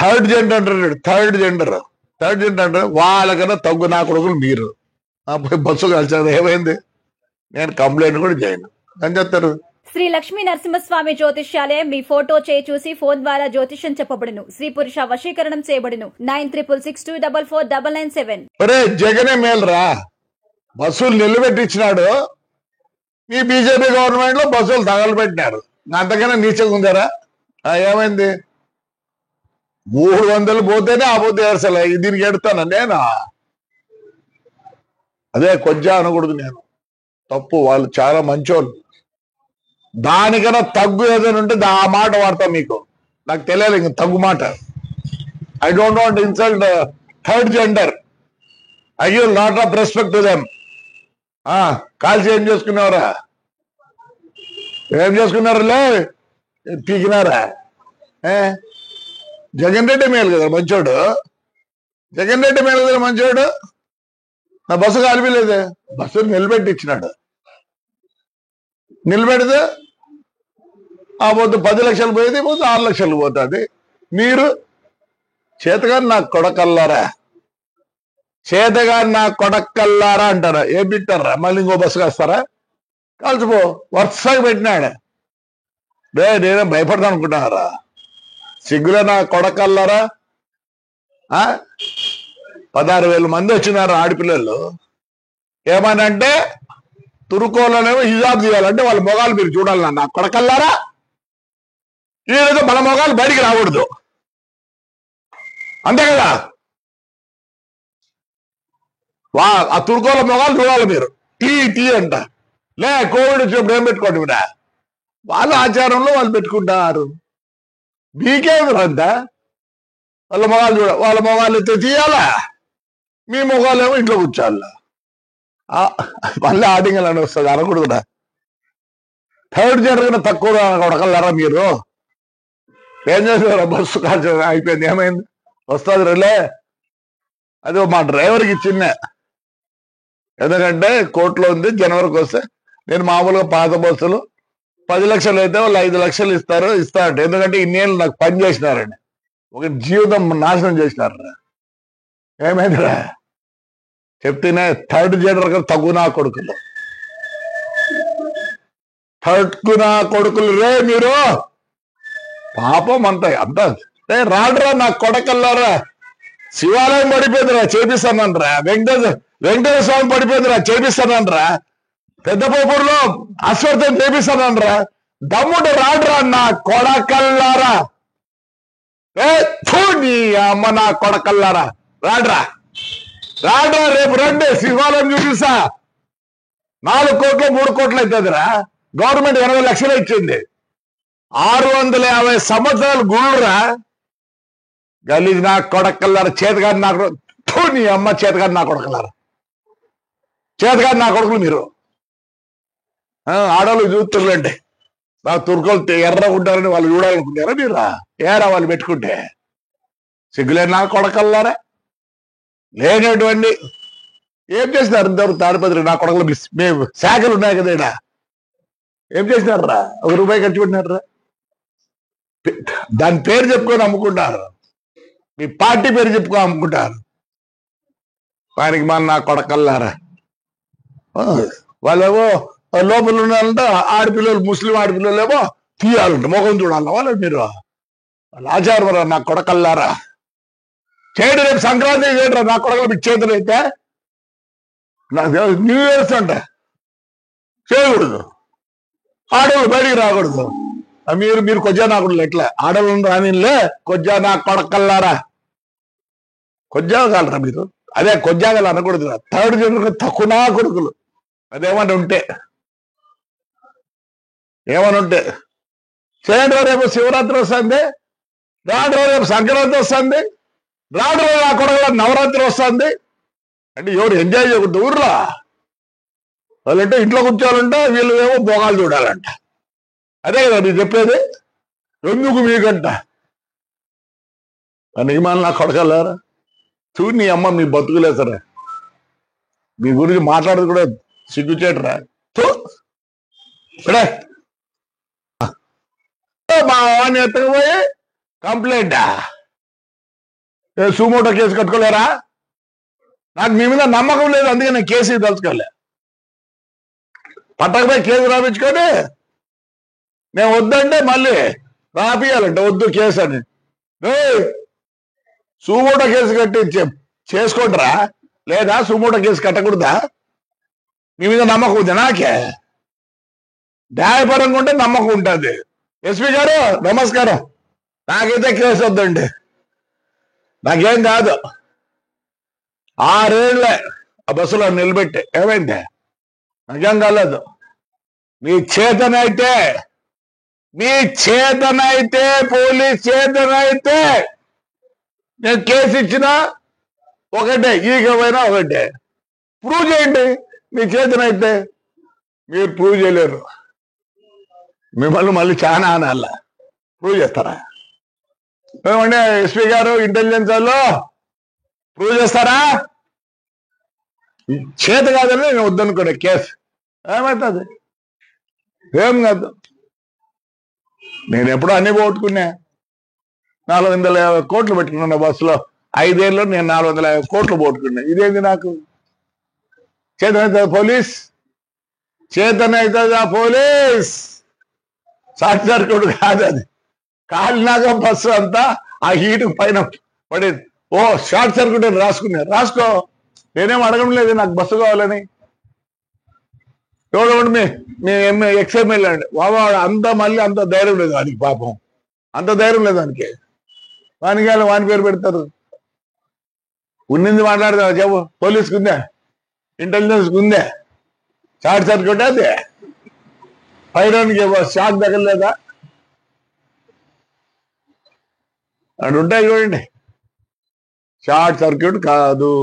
Third gender అంటారు. Third gender అంటే వాళ్ళకన్నా తగ్గు నా కొడుకులు మీరు పోయి బస్సు కలిసారు. ఏమైంది? నేను కంప్లైంట్ కూడా చేయను అని చెప్తారు. శ్రీ లక్ష్మీ నరసింహస్వామి జ్యోతిష్యాలయం మీ ఫోటో చేయి చూసి ఫోన్ ద్వారా జ్యోతిష్యం చెప్పబడును. స్త్రీ పురుష వశీకరణం చేయబడును. 9662449997. ఒరే జగనే మేలురా, బస్సులు నిలబెట్టించినాడు. ఈ బీజేపీ గవర్నమెంట్ లో బస్సులు తగలబెట్టినారు. అంతకన్నా నీచంగా ఉందారా? ఏమైంది? 300 పోతేనే ఆ పోతే అసలు దీనికి ఎడతాను నేను. అదే కొంచెం అనకూడదు, నేను తప్పు. వాళ్ళు చాలా మంచోళ్ళు. దానికన్నా తగ్గు ఏదైనా ఉంటే ఆ మాట వాడతా. మీకు నాకు తెలియాలి ఇంక తగ్గు మాట. I don't want insult third gender. I give lot of respect to them. కాల్చి ఏం చేసుకున్నారా? ఏం చేసుకున్నారులే? పీకినారా? జగన్ రెడ్డి మేలు కదా మంచోడు. జగన్ రెడ్డి మేలు కదా మంచోడు. నా బస్సు కాలిపోలేదే, బస్సు నిలబెట్టి ఇచ్చినాడు. నిలబెడితే ఆ పోతే 10 లక్షలు పోయేది, పోతే 6 లక్షలు పోతుంది. మీరు చేతగాని నా కొడకల్లారా, చేతగాని నా కొడకల్లారా అంటారా? ఏం పెట్టారా? మళ్ళీ ఇంకో బస్సు కాస్తారా? కాల్చిపో. వరుసగా పెట్టినాడు. నేనే భయపడతాను అనుకుంటున్నారా? సిగ్గులే నా కొడకల్లారా. 16,000 మంది వచ్చినారు ఆడపిల్లలు. ఏమనంటే తురుకోలనేమో హిజాబ్ తీయాలంటే వాళ్ళ మొగాలు మీరు చూడాలన్నా నా కొడకల్లారా. ఈరోజు మన మొగాలు బయటికి రాకూడదు, అంతే కదా? ఆ తురుకోల మొగాలు చూడాలి మీరు. టీ అంట. లే కోవిడ్ వచ్చినప్పుడు ఏం పెట్టుకోండి మీరు? వాళ్ళ ఆచారంలో వాళ్ళు పెట్టుకుంటారు. మీకేమిరంతా? వాళ్ళ మొగాలు వాళ్ళ మొగాలు ఎత్తే తీయాలా, మీ మొగాలేమో ఇంట్లో కూర్చోాలా. మళ్ళీ ఆడింగల్ అని వస్తుంది. అనకూడదురా. థర్డ్ జనరేషన్ తక్కువ కొడకల్లారా మీరు. ఏం చేస్తారా? బస్సు కాల్చ అయిపోయింది. ఏమైంది? వస్తుంది రేలే. అది మా డ్రైవర్కి ఇచ్చిన. ఎందుకంటే కోర్టులో ఉంది, జనవరికి వస్తే. నేను మామూలుగా పాత బస్సులు 10 లక్షలు అయితే వాళ్ళు 5 లక్షలు ఇస్తారంట. ఎందుకంటే ఇన్నేళ్ళు నాకు పని చేసినారని. ఒక జీవితం నాశనం చేసినారా. ఏమైందిరా? చెప్తేనే థర్డ్ జనరేషన్ తగ్గునా కొడుకులు, తగ్గునా కొడుకులు రే మీరు. పాపం అంత రాడ్రా నా కొడకల్లారా. శివాలయం పడిపోయిందిరా, చేపిస్తానంట్రా. వెంకటేశ్వర స్వామి పడిపోయిందిరా, చేపిస్తానంట్రా. పెద్ద పోపూరులో అశ్వర్థం చేపిస్తానంట్రా. దమ్ముడు రాడ్రా నా కొడకల్లారా. నీ అమ్మ నా కొడకల్లారా, రాడ్రా. రేపు రండి, శివాలయం చూపిస్తా. 4 కోట్లు 3 కోట్లు అవుతుందిరా. గవర్నమెంట్ 80 లక్షలు ఇచ్చింది. 650 సంవత్సరాలు గుళ్ళురా. గలీజ్ నా కొడకల్లారా. చేతగాని నా నీ అమ్మ చేతగాని నా కొడకల్లారా. చేతగాని నా కొడుకులు మీరు. ఆడవాళ్ళు చూస్తుంటే నా తుర్కోలు ఎర్రగా ఉంటారని వాళ్ళు చూడాలనుకుంటారా మీరు? ఏరా వాళ్ళు పెట్టుకుంటే? సిగ్గులేని నా కొడకల్లారా. లేనటువంటి ఏం చేసినారు ఇంతవరకు తాడిపత్రి నా కొడకలు? మేము శాఖలు ఉన్నాయి కదా ఇక్కడ. ఏం చేసినారా? 1 రూపాయి ఖర్చు పెట్టినారా? దాని పేరు చెప్పుకొని అమ్ముకుంటారు. మీ పార్టీ పేరు చెప్పుకొని అమ్ముకుంటారు. వారికి మన నా కొడకల్లారా. వాళ్ళేమో లోపల ఉన్నారంటే ఆడపిల్లలు, ముస్లిం ఆడపిల్లలు ఏమో తీయాలంట, ముఖం చూడాలి వాళ్ళు. మీరు వాళ్ళ ఆచారం నా కొడకల్లారా. చేయడం రేపు సంక్రాంతి చేయడం నా కొడకలు మీకు చేతులు అయితే. న్యూ ఇయర్స్ అంట చేయకూడదు. ఆడవాళ్ళు బయటికి రాకూడదు. మీరు కొజ్జా నాకుడు ఎట్లా ఆడవాళ్ళని రానిలే. కొజ్జా నా కొడకల్లారా. కొజ్జా కాలరా మీరు? అదే కొజ్జాగలు అనకూడదు. థర్డ్ జనరేషన్ తక్కువ నా కొడుకులు. అదేమని ఉంటే చేయండి. రేపు శివరాత్రి వస్తుంది, రాడు. రేపు సంక్రాంతి వస్తుంది, రాడు. నా కొడుకు నవరాత్రి వస్తుంది. అంటే ఎవరు ఎంజాయ్ చేయకూడదు ఊర్లో? వాళ్ళంటే ఇంట్లో కూర్చోవాలంటే, వీళ్ళు ఏమో భోగాలు చూడాలంట. అదే కదా మీరు చెప్పేది. ఎందుకు మీకంట నియమాలు నా కొడకల్లారా. చూడు నీ అమ్మ మీ బతుకులే సరే. మీ గురించి మాట్లాడదు కూడా సిగ్గుచేటరా. మా వాడిని ఎత్తకపోయి కంప్లైంటా? Suo motu case కట్టుకోలేరా? నాకు మీ మీద నమ్మకం లేదు, అందుకే నేను కేసు తలుచుకోలే. పట్టకపోయి కేసు రాపించుకొని నేను వద్దంటే మళ్ళీ రాపియాలంట, వద్దు కేసు అని. సుమోటో కేసు కట్టి చేసుకుంటారా లేదా? Suo motu case కట్టకూడదా? మీ మీద నమ్మకం ఉంది నాకే. న్యాయపరంగా ఉంటే నమ్మకం ఉంటుంది. ఎస్పీ గారు నమస్కారం, నాకైతే కేసు వద్దండి, నాకేం కాదు. 6 ఏళ్ళే ఆ బస్సులో నిలబెట్టి ఏమైంది? నాకేం కాలేదు. మీ చేతనైతే పోలీస్ చేతనైతే నేను కేసు ఇచ్చినా ఒకటే, ఈగమైనా ఒకటే. ప్రూవ్ చేయండి మీ చేతనైతే. మీరు ప్రూవ్ చేయలేరు, మిమ్మల్ని మళ్ళీ చాలా అనాల. ప్రూవ్ చేస్తారా? ఏమంటే ఎస్పీ గారు, ఇంటెలిజెన్స్ వాళ్ళు ప్రూవ్ చేస్తారా? చేత కాదని నేను వద్దనుకోండి కేసు, ఏమవుతుంది? ఏం కాదు. నేను ఎప్పుడో అన్ని పోగొట్టుకున్నా. 450 కోట్లు పెట్టుకున్నా బస్సులో. 5 ఏళ్ళు నేను 450 కోట్లు పోగొట్టుకున్నా. ఇదేంది నాకు? చేతనవుతుంది పోలీస్, చేతనవుతుందా పోలీస్? షార్ట్ సర్క్యూట్ కాదు అది, కాలినాక బస్సు అంతా ఆ హీట్ పైన పడేది. ఓ షార్ట్ సర్క్యూట్ అని రాసుకో. నేనేం అడగడం లేదు నాకు బస్సు కావాలని. ఎవడు మీ ఎక్స్ఎంఎల్ అండి బాబా, మళ్ళీ అంత ధైర్యం లేదు వానికి, పాపం అంత ధైర్యం లేదు వానికి. వాని పేరు పెడతారు. ఉన్నింది మాట్లాడదా చెప్పు. పోలీస్కి ఉందే, ఇంటెలిజెన్స్కి ఉందే. షార్ట్ సర్క్యూట్ అదే, పైరానికి షాక్ తగలేదా? అటు ఉంటాయి చూడండి. షార్ట్ సర్క్యూట్ కాదు,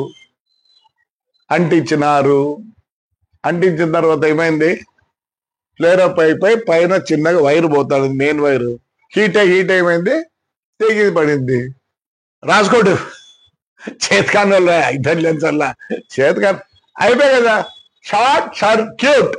అంటించినారు. అంటించిన తర్వాత ఏమైంది? ఫ్లేరప్ అయిపోయి పైన చిన్నగా వైరు పోతాడు, మెయిన్ వైరు. హీట్ ఏమైంది? తెగి పడింది. రాసుకోడు. చేతకాని వల్ల, ఇంటెలిజెన్స్ వల్ల చేతకాని అయిపోయి కదా. Short circuit